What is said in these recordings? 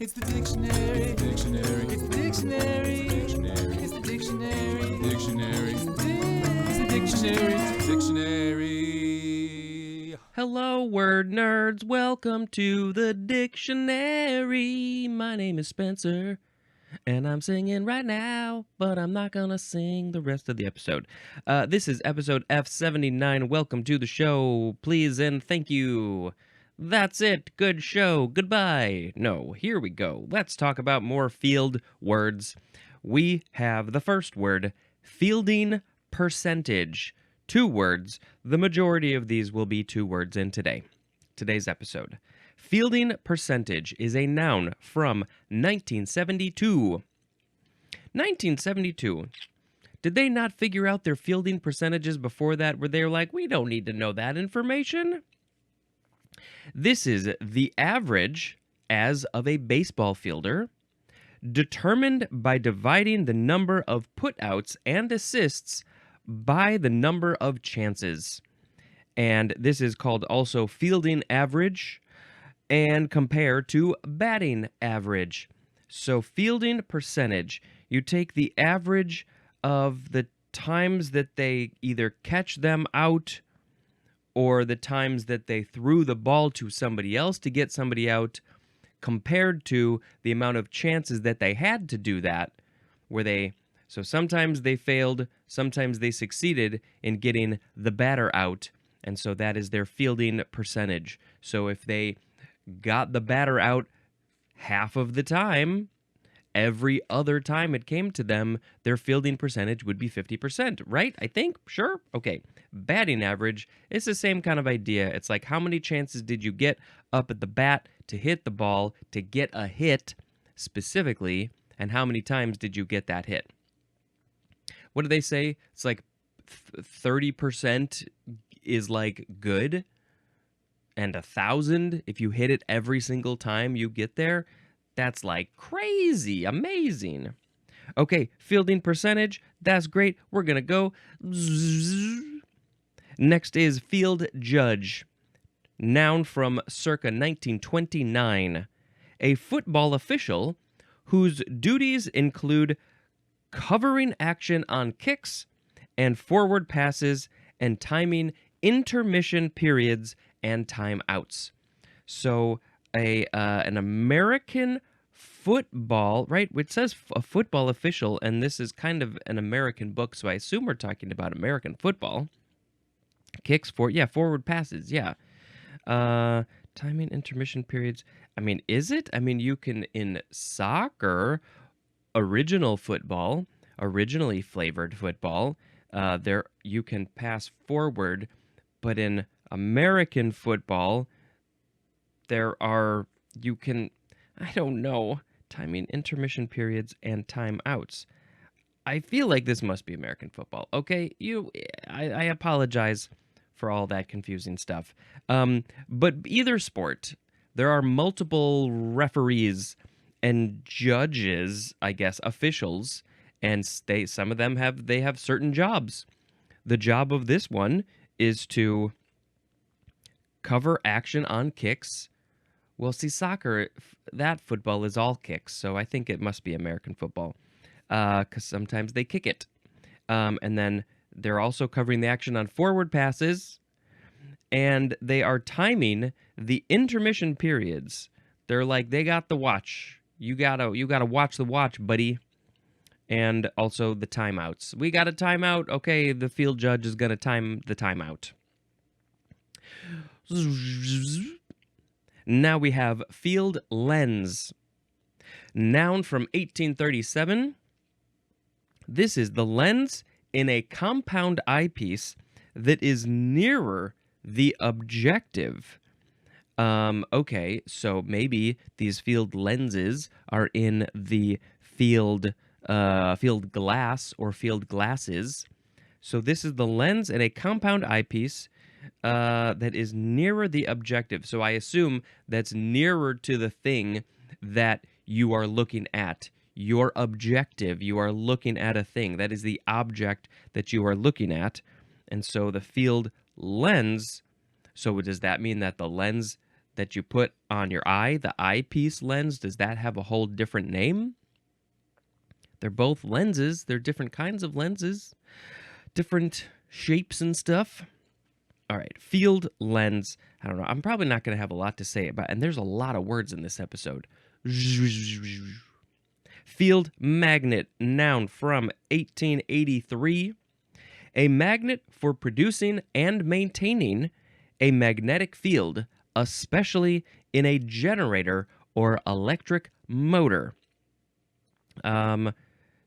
It's the dictionary. Dictionary. It's the dictionary. Dictionary. It's the dictionary. Dictionary. It's the dictionary. It's the dictionary. Hello, word nerds. Welcome to the dictionary. My name is Spencer, and I'm singing right now, but I'm not gonna sing the rest of the episode. This is episode F79. Welcome to the show. Please and thank you. That's it. Good show. Goodbye. No, here we go. Let's talk about more field words. We have the first word, fielding percentage. 2 words. The majority of these will be 2 words in today's episode. Fielding percentage is a noun from 1972. 1972. Did they not figure out their fielding percentages before that, where they're like, we don't need to know that information? This is the average as of a baseball fielder, determined by dividing the number of putouts and assists by the number of chances. And this is called also fielding average and compared to batting average. So fielding percentage, you take the average of the times that they either catch them out or the times that they threw the ball to somebody else to get somebody out, compared to the amount of chances that they had to do that, so sometimes they failed, sometimes they succeeded in getting the batter out, and so that is their fielding percentage. So if they got the batter out half of the time, every other time it came to them, their fielding percentage would be 50%, right? I think? Sure? Okay. Batting average is the same kind of idea. It's like, how many chances did you get up at the bat to hit the ball, to get a hit specifically, and how many times did you get that hit? What do they say? It's like 30% is like good, and 1,000, if you hit it every single time you get there, that's like crazy, amazing. Okay, fielding percentage, that's great. We're going to go. Next is field judge. Noun from circa 1929. A football official whose duties include covering action on kicks and forward passes and timing intermission periods and timeouts. So an American football, right? It says a football official, and this is kind of an American book, so I assume we're talking about American football. Kicks, forward passes, yeah. Timing intermission periods. I mean, is it? I mean, you can, in soccer, originally flavored football, there you can pass forward, but in American football, I don't know, timing intermission periods and timeouts. I feel like this must be American football. Okay, I apologize for all that confusing stuff. But either sport, there are multiple referees and judges, I guess, officials, and some of them have certain jobs. The job of this one is to cover action on kicks. Well, see, soccer, that football is all kicks, so I think it must be American football, because sometimes they kick it. And then they're also covering the action on forward passes, and they are timing the intermission periods. They're like, they got the watch. You gotta watch the watch, buddy. And also the timeouts. We got a timeout. Okay, the field judge is gonna time the timeout. Now we have field lens. Noun from 1837. This is the lens in a compound eyepiece that is nearer the objective. Okay, so maybe these field lenses are in the field glass or field glasses. So this is the lens in a compound eyepiece that is nearer the objective. So I assume that's nearer to the thing that you are looking at. Your objective, you are looking at a thing. That is the object that you are looking at. And so the field lens, so does that mean that the lens that you put on your eye, the eyepiece lens, does that have a whole different name? They're both lenses. They're different kinds of lenses, different shapes and stuff. All right, field lens. I don't know. I'm probably not going to have a lot to say about, and there's a lot of words in this episode. Field magnet, noun from 1883. A magnet for producing and maintaining a magnetic field, especially in a generator or electric motor.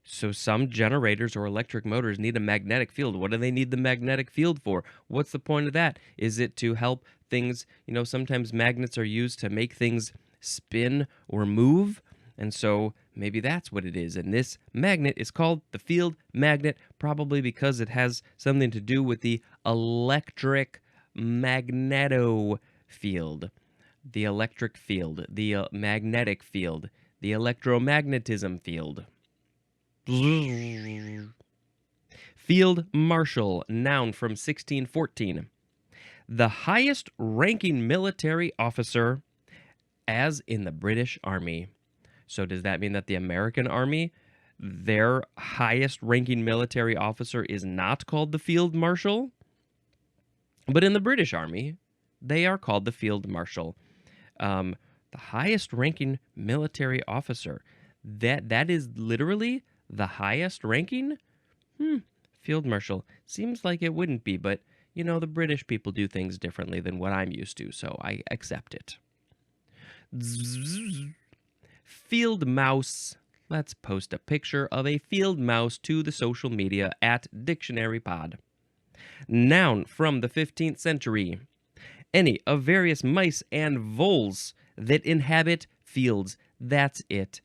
So some generators or electric motors need a magnetic field. What do they need the magnetic field for? What's the point of that? Is it to help things, sometimes magnets are used to make things spin or move, and so maybe that's what it is. And this magnet is called the field magnet, probably because it has something to do with the electric magneto field, the electric field, the magnetic field, the electromagnetism field. Field marshal, noun from 1614. The highest ranking military officer, as in the British Army. So does that mean that the American Army, their highest ranking military officer is not called the field marshal? But in the British Army, they are called the field marshal. The highest ranking military officer. That is literally the highest ranking? Field marshal. Seems like it wouldn't be, but the British people do things differently than what I'm used to, so I accept it. Field mouse. Let's post a picture of a field mouse to the social media at dictionarypod. Noun from the 15th century. Any of various mice and voles that inhabit fields. That's it.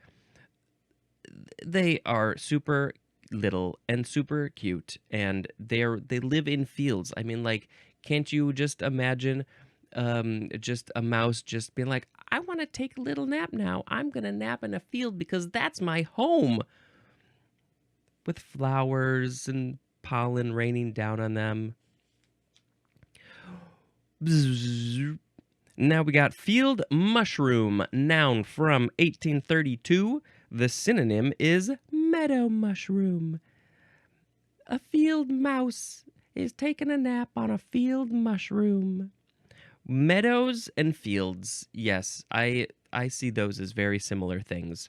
They are super little and super cute, and they live in fields. I mean, can't you just imagine just a mouse just being like, I want to take a little nap now. I'm going to nap in a field because that's my home. With flowers and pollen raining down on them. Now we got field mushroom, noun from 1832. The synonym is meadow mushroom. A field mouse is taking a nap on a field mushroom. Meadows and fields, yes, I see those as very similar things.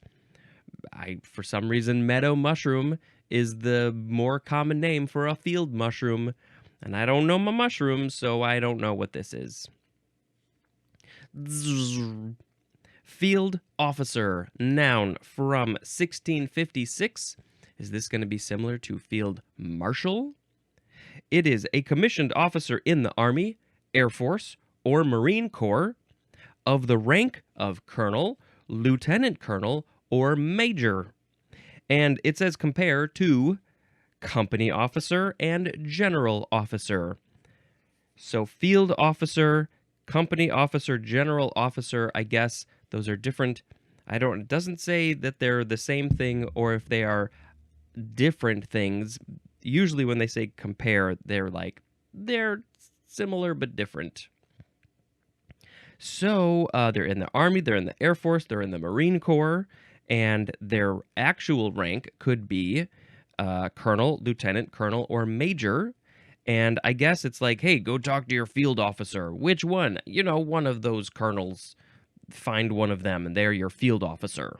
For some reason, meadow mushroom is the more common name for a field mushroom, and I don't know my mushrooms, so I don't know what this is. Field officer, noun from 1656. Is this going to be similar to field marshal? It is a commissioned officer in the Army, Air Force, or Marine Corps of the rank of colonel, lieutenant colonel, or major. And it says compare to company officer and general officer. So field officer, company officer, general officer, I guess those are different. It doesn't say that they're the same thing or if they are different things. Usually when they say compare, they're similar but different. So they're in the Army, they're in the Air Force, they're in the Marine Corps, and their actual rank could be colonel, lieutenant, colonel, or major. And I guess it's like, hey, go talk to your field officer. Which one? One of those colonels. Find one of them, and they're your field officer.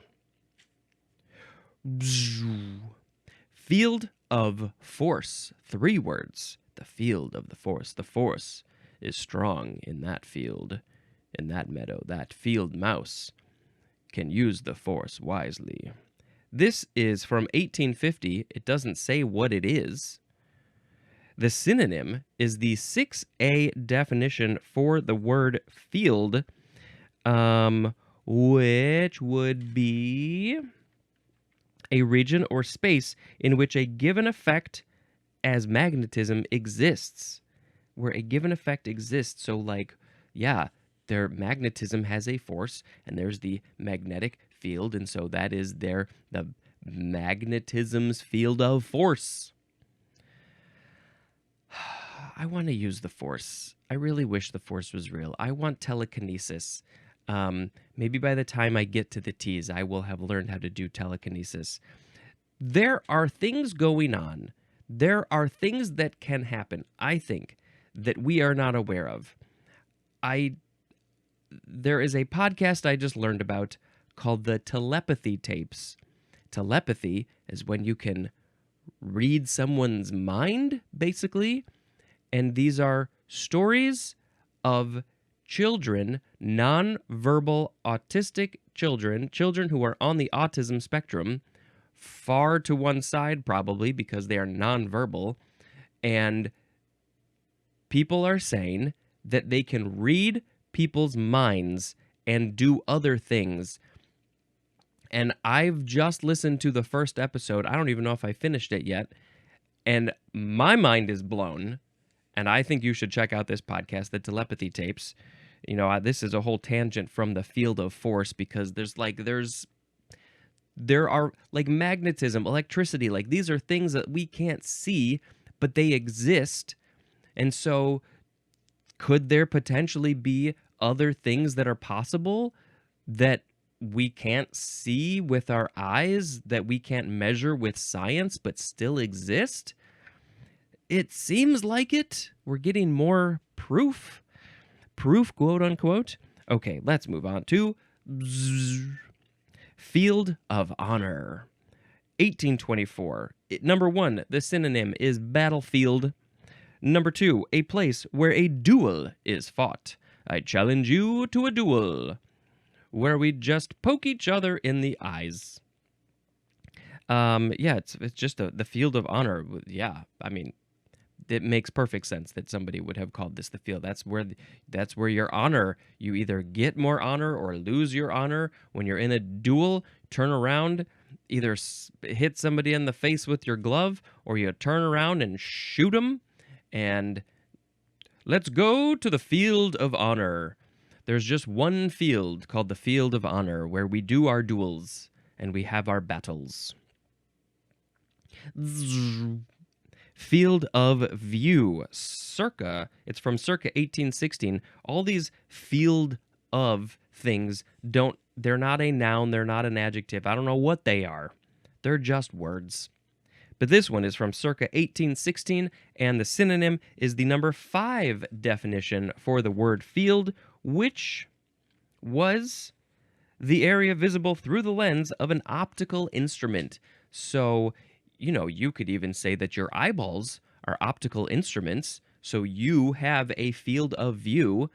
Field of force. 3 words. The field of the force. The force is strong in that field. In that meadow, that field mouse can use the force wisely. This is from 1850. It doesn't say what it is. The synonym is the 6A definition for the word field, which would be a region or space in which a given effect as magnetism exists. Where a given effect exists. So their magnetism has a force, and there's the magnetic field, and so that is the magnetism's field of force. I want to use the Force. I really wish the Force was real. I want telekinesis. Maybe by the time I get to the T's, I will have learned how to do telekinesis. There are things going on. There are things that can happen, I think, that we are not aware of. There is a podcast I just learned about called the telepathy tapes. Telepathy is when you can read someone's mind, basically. And these are stories of children, non-verbal autistic children who are on the autism spectrum, far to one side probably because they are nonverbal, and people are saying that they can read people's minds and do other things. And I've just listened to the first episode. I don't even know if I finished it yet. And my mind is blown. And I think you should check out this podcast, the telepathy tapes. You know, this is a whole tangent from the field of force because there are like magnetism, electricity, like these are things that we can't see, but they exist. And so could there potentially be other things that are possible that we can't see with our eyes, that we can't measure with science, but still exist? It seems like it. We're getting more proof, quote unquote. Okay, let's move on to Field of Honor. 1824. Number 1, the synonym is battlefield. Number 2, a place where a duel is fought. I challenge you to a duel where we just poke each other in the eyes. Yeah, it's just the Field of Honor. Yeah, I mean, it makes perfect sense that somebody would have called this the field. That's where your honor, you either get more honor or lose your honor. When you're in a duel, turn around, either hit somebody in the face with your glove, or you turn around and shoot them. And let's go to the Field of Honor. There's just one field called the Field of Honor where we do our duels and we have our battles. Field of View, it's from circa 1816. All these field of things they're not a noun, they're not an adjective. I don't know what they are. They're just words. But this one is from circa 1816, and the synonym is the number 5 definition for the word field, which was the area visible through the lens of an optical instrument. So, you know, you could even say that your eyeballs are optical instruments, so you have a field of view,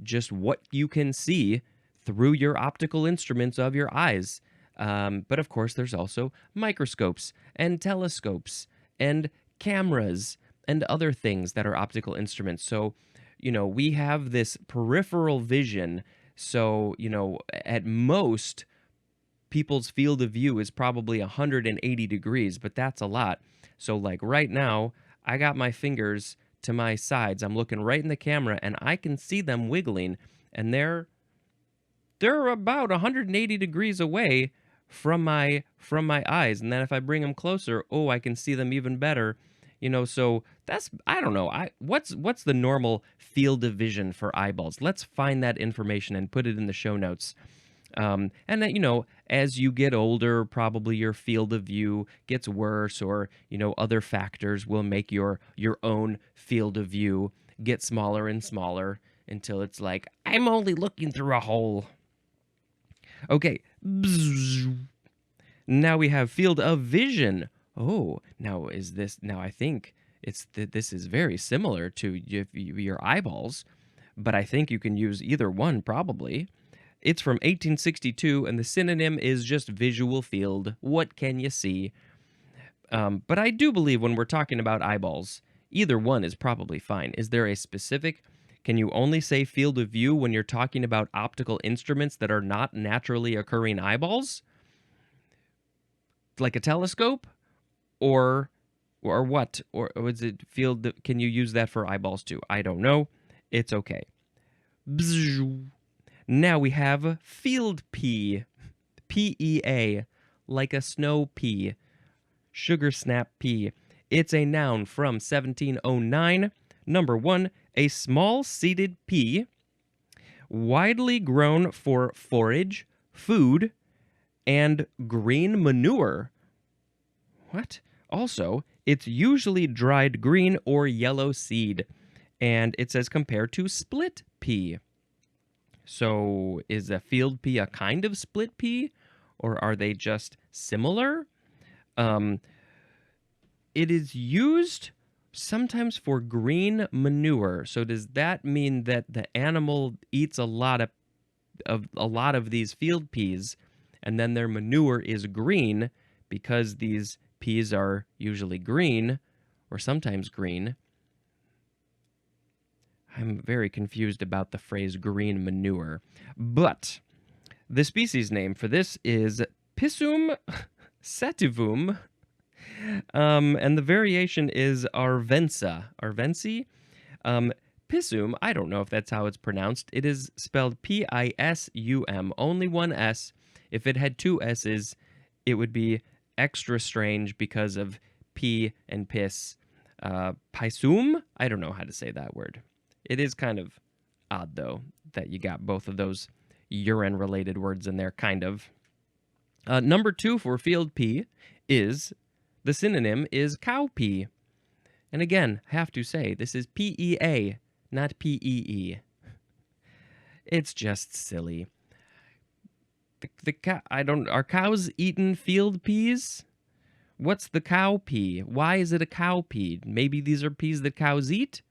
just what you can see through your optical instruments of your eyes. But of course, there's also microscopes and telescopes and cameras and other things that are optical instruments. So, you know, we have this peripheral vision. So, you know, at most, people's field of view is probably 180 degrees, but that's a lot. So like right now, I got my fingers to my sides. I'm looking right in the camera and I can see them wiggling, and they're about 180 degrees away from my eyes. And then if I bring them closer, oh, I can see them even better. You know, so that's, I don't know. What's the normal field of vision for eyeballs? Let's find that information and put it in the show notes. And then, you know, as you get older, probably your field of view gets worse, or, you know, other factors will make your own field of view get smaller and smaller until it's like, I'm only looking through a hole. Okay. Now we have field of vision. Oh, now I think this is very similar to your eyeballs, but I think you can use either one probably. It's from 1862, and the synonym is just visual field. What can you see? But I do believe when we're talking about eyeballs, either one is probably fine. Is there a specific... Can you only say field of view when you're talking about optical instruments that are not naturally occurring eyeballs? Like a telescope? Or what? Or is it field... Can you use that for eyeballs too? I don't know. It's okay. Now we have field pea, P-E-A, like a snow pea, sugar snap pea. It's a noun from 1709. Number 1, a small seeded pea, widely grown for forage, food, and green manure. What? Also, it's usually dried green or yellow seed, and it says compared to split pea. So, is a field pea a kind of split pea, or are they just similar? Um, it is used sometimes for green manure. So, does that mean that the animal eats a lot of these field peas, and then their manure is green because these peas are usually green, or sometimes green? I'm very confused about the phrase green manure. But the species name for this is Pisum sativum, and the variation is arvensa. Arvensi? Pisum, I don't know if that's how it's pronounced. It is spelled Pisum, only one S. If it had two S's, it would be extra strange because of P and piss. Pisum? I don't know how to say that word. It is kind of odd, though, that you got both of those urine-related words in there, kind of. Number 2 for field pea is, the synonym is cowpea. And again, have to say, this is P-E-A, not P-E-E. It's just silly. Are cows eating field peas? What's the cow pea? Why is it a cow pea? Maybe these are peas that cows eat?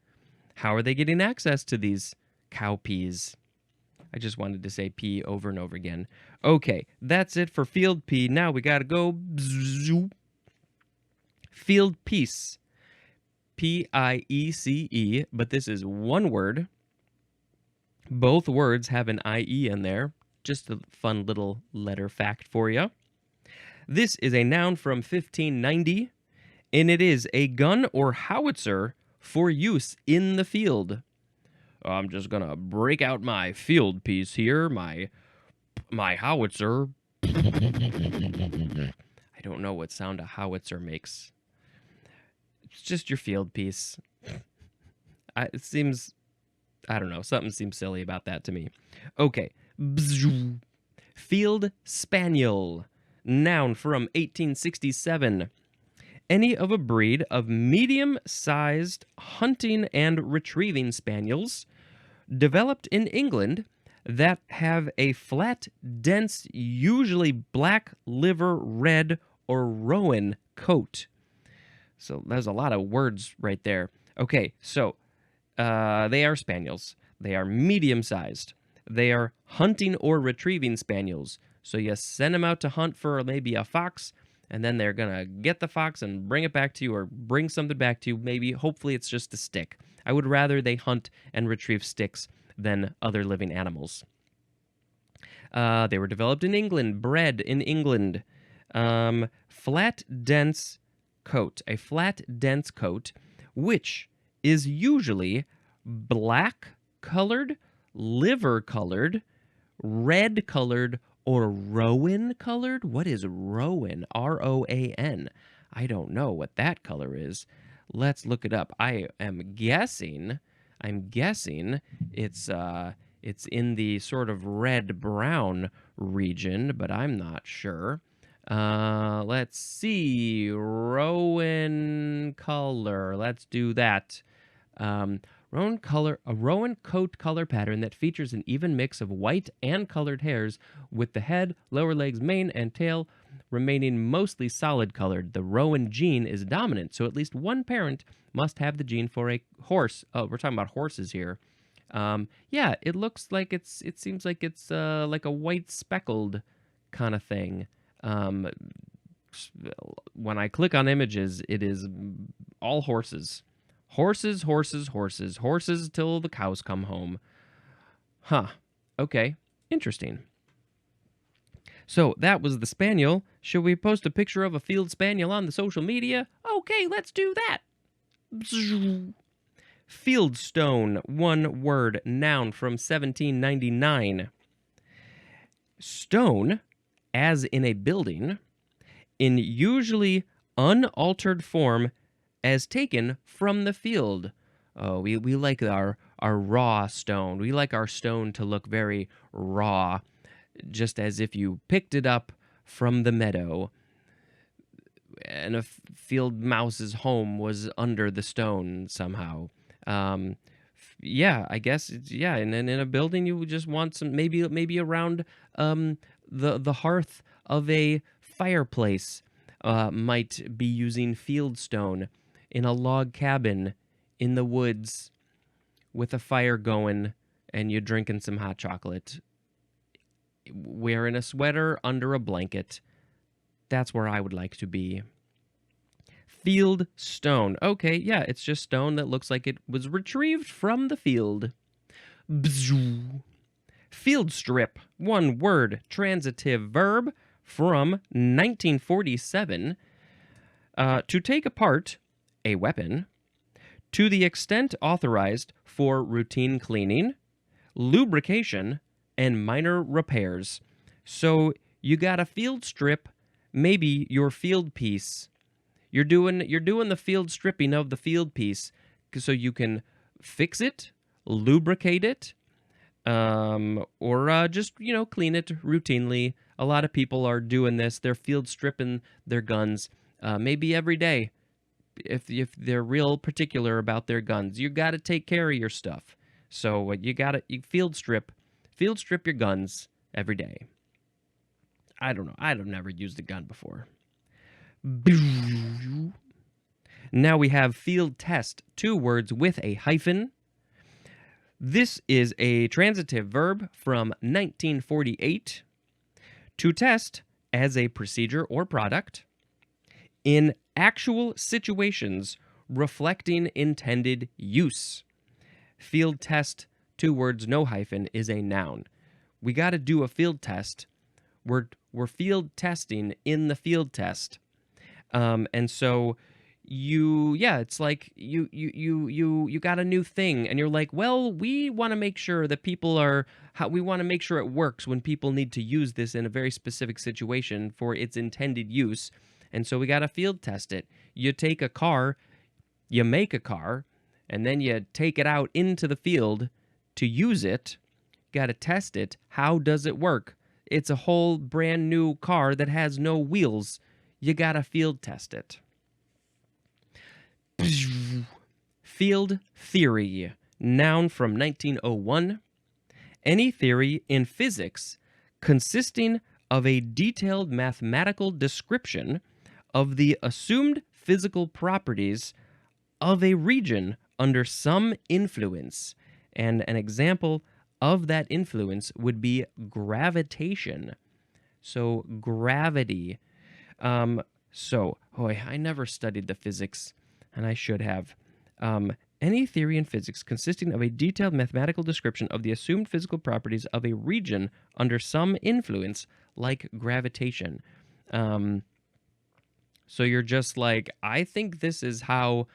How are they getting access to these cow peas? I just wanted to say pea over and over again. Okay, that's it for field pea. Now we gotta go field piece. P-I-E-C-E, but this is one word. Both words have an I-E in there. Just a fun little letter fact for you. This is a noun from 1590, and it is a gun or howitzer for use in the field. I'm just gonna break out my field piece here, my howitzer. I don't know what sound a howitzer makes. It's just your field piece. It seems, I don't know, something seems silly about that to me. Okay. Field spaniel. Noun from 1867. Any of a breed of medium-sized hunting and retrieving spaniels developed in England that have a flat, dense, usually black, liver, red, or roan coat. So there's a lot of words right there. Okay, so they are spaniels. They are medium-sized. They are hunting or retrieving spaniels. So you send them out to hunt for maybe a fox, and then they're going to get the fox and bring it back to you, or bring something back to you. Maybe, hopefully it's just a stick. I would rather they hunt and retrieve sticks than other living animals. They were developed in England, bred in England. Flat, dense coat. A flat, dense coat, which is usually black-colored, liver-colored, red-colored, or rowan-colored? What is rowan? R-O-A-N. I don't know what that color is. Let's look it up. I'm guessing it's in the sort of red-brown region, but I'm not sure. Let's see. Rowan color. Let's do that. Rowan color, a rowan coat color pattern that features an even mix of white and colored hairs, with the head, lower legs, mane, and tail remaining mostly solid colored. The rowan gene is dominant, so at least one parent must have the gene for a horse. Oh, we're talking about horses here. Yeah, it looks like it seems like it's like a white speckled kind of thing. When I click on images, it is all horses. Horses, horses, horses, horses till the cows come home. Huh. Okay. Interesting. So that was the spaniel. Should we post a picture of a field spaniel on the social media? Okay, let's do that. Fieldstone, one word, noun from 1799. Stone, as in a building, in usually unaltered form, as taken from the field. Oh, we like our raw stone. We like our stone to look very raw, just as if you picked it up from the meadow and a field mouse's home was under the stone somehow. Yeah, I guess yeah. And then in a building, you would just want some maybe around the hearth of a fireplace. Might be using field stone in a log cabin in the woods with a fire going, and you're drinking some hot chocolate, wearing a sweater under a blanket. That's where I would like to be. Field stone. Okay, yeah, it's just stone that looks like it was retrieved from the field. Bzzz. Field strip. One word, transitive verb from 1947. To take apart a weapon to the extent authorized for routine cleaning, lubrication, and minor repairs. So you got a field strip, maybe your field piece. You're doing the field stripping of the field piece so you can fix it, lubricate it, or just clean it routinely. A lot of people are doing this. They're field stripping their guns, maybe every day. If they're real particular about their guns, you got to take care of your stuff. So you field strip your guns every day. I don't know. I've never used a gun before. Now we have field test, 2 words with a hyphen. This is a transitive verb from 1948. To test as a procedure or product in actual situations reflecting intended use. Field test, 2 words, no hyphen, is a noun. We got to do a field test. We're field testing in the field test. And so it's like you got a new thing and you're like, well, we want to make sure that we want to make sure it works when people need to use this in a very specific situation for its intended use. And so we got to field test it. You take a car, you make a car, and then you take it out into the field to use it. Got to test it. How does it work? It's a whole brand new car that has no wheels. You gotta field test it. Field theory. Noun from 1901. Any theory in physics consisting of a detailed mathematical description of the assumed physical properties of a region under some influence. And an example of that influence would be gravitation. So gravity. I never studied the physics, and I should have. Any theory in physics consisting of a detailed mathematical description of the assumed physical properties of a region under some influence, like gravitation. So you're just like, I think this is how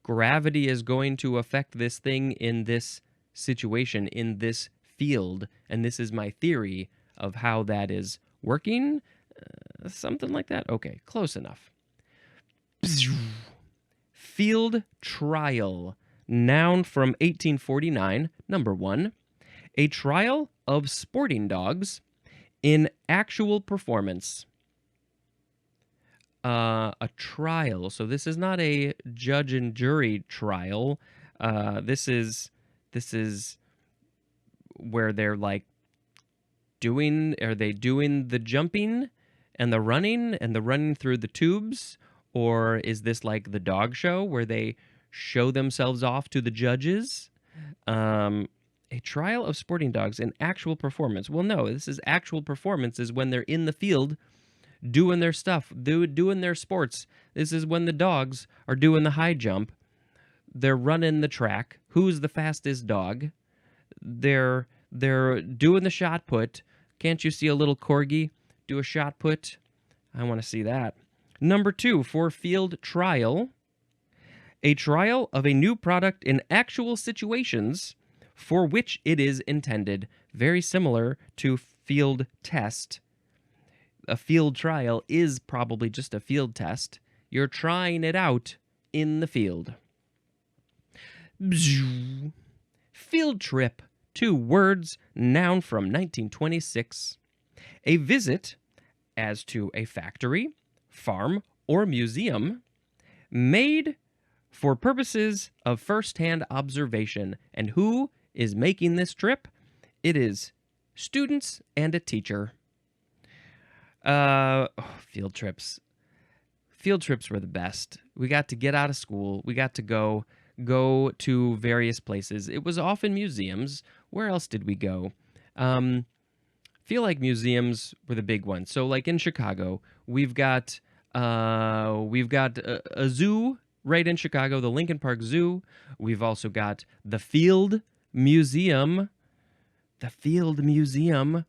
gravity is going to affect this thing in this situation, in this field, and this is my theory of how that is working. Something like that. Okay, close enough. Field trial. Noun from 1849. Number 1. A trial of sporting dogs in actual performance. A trial. So this is not a judge and jury trial. This is where they're like are they doing the jumping and the running through the tubes? Or is this like the dog show where they show themselves off to the judges? A trial of sporting dogs in actual performance. Well, no, this is actual performance is when they're in the field doing their stuff, doing their sports. This is when the dogs are doing the high jump. They're running the track. Who's the fastest dog? They're doing the shot put. Can't you see a little corgi do a shot put? I want to see that. Number 2, for field trial, a trial of a new product in actual situations for which it is intended. Very similar to field test. A field trial is probably just a field test. You're trying it out in the field. Bzzz. Field trip. 2 words, noun from 1926. A visit as to a factory, farm, or museum made for purposes of first-hand observation. And who is making this trip? It is students and a teacher. Field trips. Field trips were the best. We got to get out of school. We got to go to various places. It was often museums. Where else did we go? Feel like museums were the big ones. So like in Chicago, we've got a zoo right in Chicago, the Lincoln Park Zoo. We've also got the Field Museum. The Field Museum.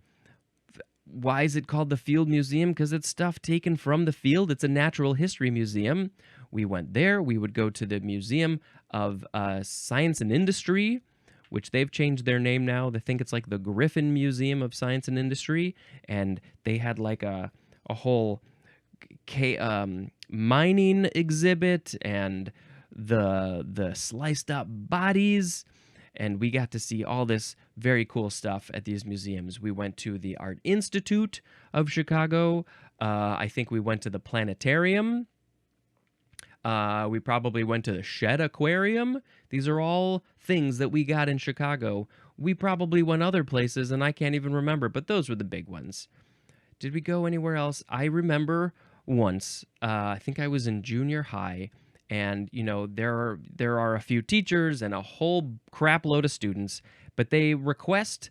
Why is it called the Field Museum? Because it's stuff taken from the field. It's a natural history museum. We went there. We would go to the Museum of Science and Industry, which they've changed their name now. They think it's like the Griffin Museum of Science and Industry. And they had like a whole mining exhibit and the sliced up bodies. And we got to see all this very cool stuff at these museums. We went to the Art Institute of Chicago. I think we went to the planetarium. We probably went to the Shed Aquarium. These are all things that we got in Chicago. We probably went other places, and I can't even remember, but those were the big ones. Did we go anywhere else? I remember once, I think I was in junior high, and, you know, there are a few teachers and a whole crap load of students, but they request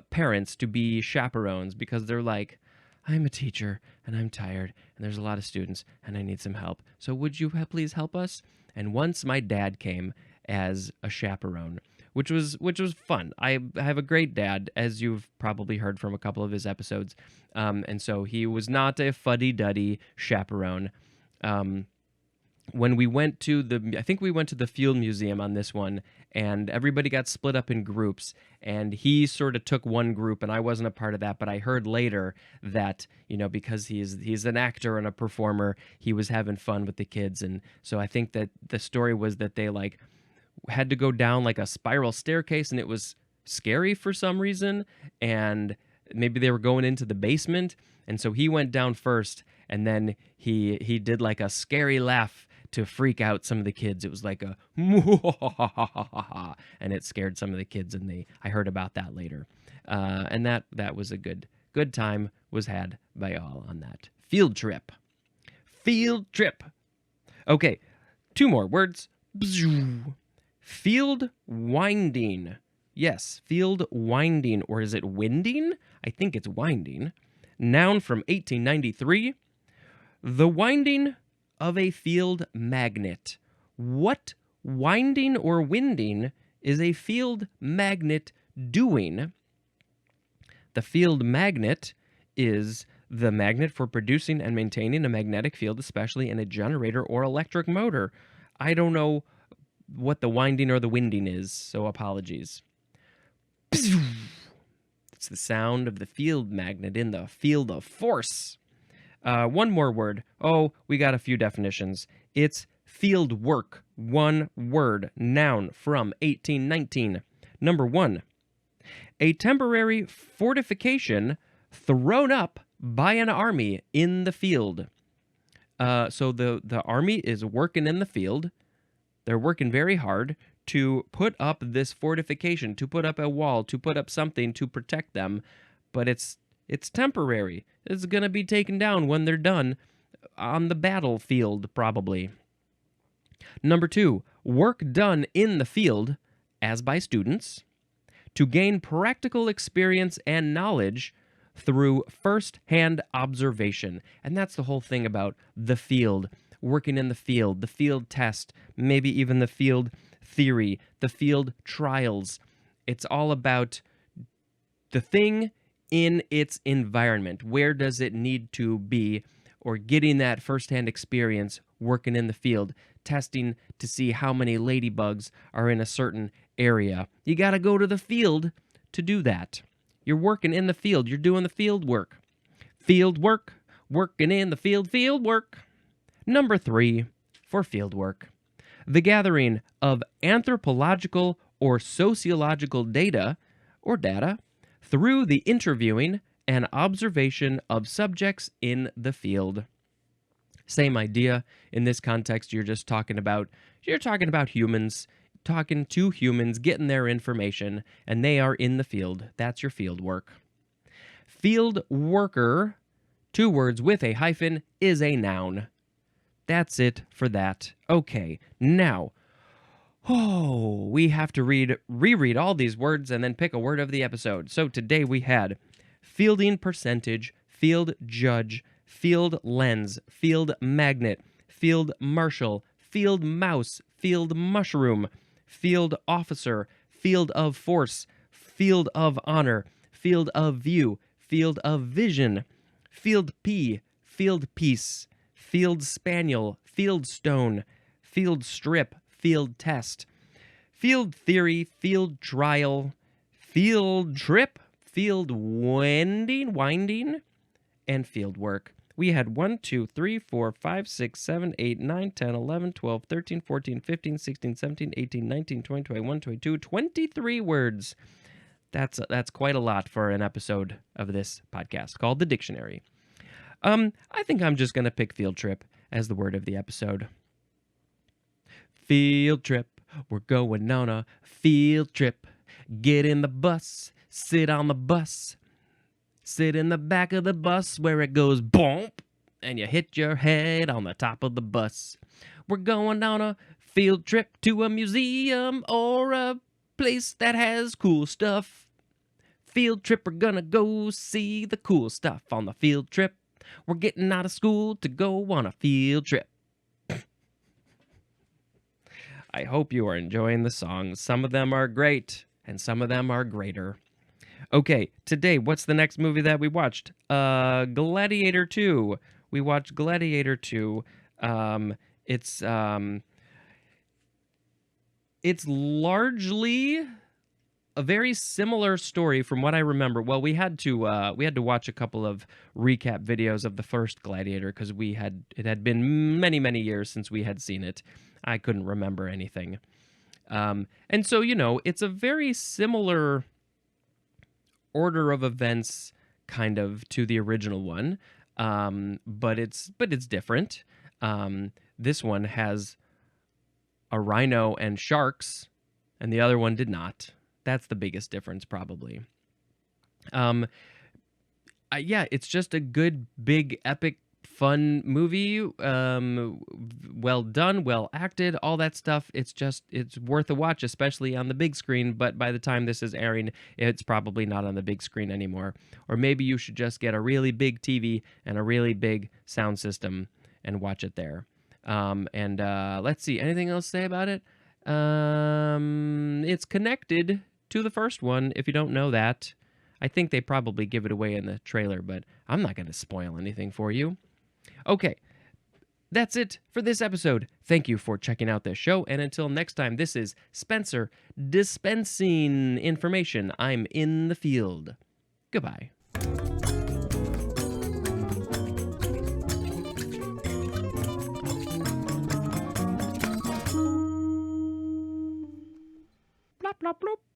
parents to be chaperones because they're like, I'm a teacher, and I'm tired, and there's a lot of students, and I need some help. So would you please help us? And once my dad came as a chaperone, which was fun. I have a great dad, as you've probably heard from a couple of his episodes, and so he was not a fuddy-duddy chaperone. When we went to I think we went to the Field Museum on this one, and everybody got split up in groups, and he sort of took one group, and I wasn't a part of that, but I heard later that, you know, because he's an actor and a performer, he was having fun with the kids, and so I think that the story was that they, like, had to go down, like, a spiral staircase, and it was scary for some reason, and maybe they were going into the basement, and so he went down first, and then he did, like, a scary laugh to freak out some of the kids. It was like a and it scared some of the kids, and I heard about that later. And that was a good time was had by all on that field trip. Field trip. Okay, 2 more words. Field winding. Yes, field winding, or is it winding? I think it's winding. Noun from 1893. The winding of a field magnet. What winding or winding is a field magnet doing? The field magnet is the magnet for producing and maintaining a magnetic field, especially in a generator or electric motor. I don't know what the winding or the winding is, so apologies. It's the sound of the field magnet in the field of force. 1 more word. Oh, we got a few definitions. It's field work. 1 word. Noun from 1819. Number 1. A temporary fortification thrown up by an army in the field. So the army is working in the field. They're working very hard to put up this fortification, to put up a wall, to put up something to protect them, but it's temporary. It's going to be taken down when they're done on the battlefield, probably. Number 2, work done in the field, as by students, to gain practical experience and knowledge through first-hand observation. And that's the whole thing about the field, working in the field test, maybe even the field theory, the field trials. It's all about the thing in its environment. Where does it need to be? Or getting that first-hand experience working in the field, testing to see how many ladybugs are in a certain area. You got to go to the field to do that. You're working in the field. You're doing the field work. Field work, working in the field work. Number 3, for fieldwork. The gathering of anthropological or sociological data or data through the interviewing and observation of subjects in the field. Same idea. In this context, you're talking about humans, talking to humans, getting their information, and they are in the field. That's your field work. Field worker, 2 words with a hyphen, is a noun. That's it for that. Okay, now, we have to reread all these words and then pick a word of the episode. So today we had fielding percentage, field judge, field lens, field magnet, field marshal, field mouse, field mushroom, field officer, field of force, field of honor, field of view, field of vision, field pea, field piece, field spaniel, field stone, field strip, field test, field theory, field trial, field trip, field winding, and field work. We had 1, 2, 3, 4, 5, 6, 7, 8, 9, 10, 11, 12, 13, 14, 15, 16, 17, 18, 19, 20, 21, 22, 23 words. That's quite a lot for an episode of this podcast called The Dictionary. I think I'm just going to pick field trip as the word of the episode. Field trip. We're going on a field trip. Get in the bus. Sit on the bus. Sit in the back of the bus where it goes bump and you hit your head on the top of the bus. We're going on a field trip to a museum or a place that has cool stuff. Field trip, we're gonna go see the cool stuff on the field trip. We're getting out of school to go on a field trip. I hope you are enjoying the songs. Some of them are great, and some of them are greater. Okay, today, what's the next movie that we watched? Gladiator 2. We watched Gladiator 2. It's largely a very similar story from what I remember. Well, we had to watch a couple of recap videos of the first Gladiator because it had been many, many years since we had seen it. I couldn't remember anything. And so, it's a very similar order of events kind of to the original one. But it's different. This one has a rhino and sharks, and the other one did not. That's the biggest difference, probably. It's just a good, big, epic, fun movie. Well done, well acted, all that stuff. It's worth a watch, especially on the big screen. But by the time this is airing, it's probably not on the big screen anymore. Or maybe you should just get a really big TV and a really big sound system and watch it there. Let's see, anything else to say about it? It's connected to the first one, if you don't know that. I think they probably give it away in the trailer, but I'm not going to spoil anything for you. Okay, that's it for this episode. Thank you for checking out this show, and until next time, this is Spencer dispensing information. I'm in the field. Goodbye. Plop, plop, plop.